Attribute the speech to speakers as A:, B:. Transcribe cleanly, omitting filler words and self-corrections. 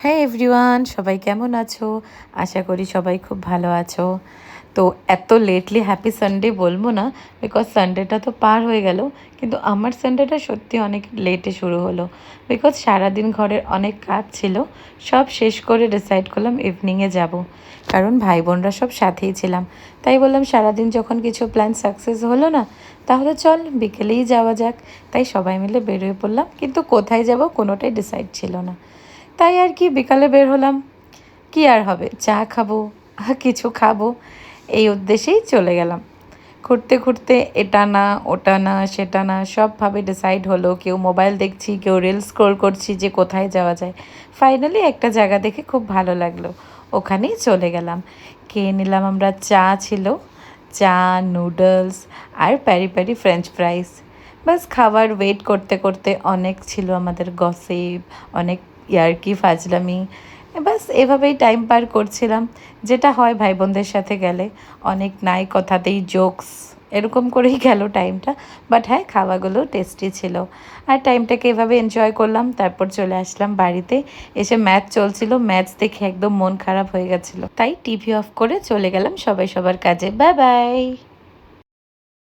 A: হ্যাঁ এভরিওয়ান, সবাই কেমন আছো? আশা করি সবাই খুব ভালো আছো। তো এত লেটলি হ্যাপি সানডে বলবো না, বিকজ সানডেটা তো পার হয়ে গেল, কিন্তু আমার সানডেটা সত্যি অনেক লেটে শুরু হলো। বিকজ সারাদিন ঘরের অনেক কাজ ছিল, সব শেষ করে ডিসাইড করলাম ইভিনিংয়ে যাব। কারণ ভাই বোনরা সব সাথেই ছিলাম, তাই বললাম সারাদিন যখন কিছু প্ল্যান সাকসেস হলো না, তাহলে চল বিকেলেই যাওয়া যাক। তাই সবাই মিলে বেরোয় পড়লাম, কিন্তু কোথায় যাব কোনোটাই ডিসাইড ছিল না। তাই আর কি বিকালে বের হলাম। কি আর হবে, চা খাবো কিছু খাবো, এই উদ্দেশ্যেই চলে গেলাম। ঘুরতে ঘুরতে এটা না ওটা না সেটা না সবভাবে ডিসাইড হলো। কেউ মোবাইল দেখছি, কেউ রিল স্ক্রোল করছি যে কোথায় যাওয়া যায়। ফাইনালি একটা জায়গা দেখে খুব ভালো লাগলো, ওখানেই চলে গেলাম। খেয়ে নিলাম আমরা, চা ছিল, চা, নুডলস আর প্যারি প্যারি ফ্রেঞ্চ ফ্রাইস। বাস খাবার ওয়েট করতে করতে অনেক ছিল আমাদের গসিপ, অনেক ইয়ার্কি ফাজলামি। বাস এভাবেই টাইম পার করছিলাম, যেটা হয় ভাই বোনদের সাথে গেলে। অনেক নাই কথাতেই জোকস, এরকম করেই গেল টাইমটা। বাট হ্যাঁ, খাওয়াগুলো টেস্টি ছিল। আর টাইমটাকে এভাবে এনজয় করলাম। তারপর চলে আসলাম বাড়িতে। এসে ম্যাচ চলছিল, ম্যাচ দেখে একদম মন খারাপ হয়ে গেছিলো, তাই টিভি অফ করে চলে গেলাম সবাই সবার কাজে। Bye bye.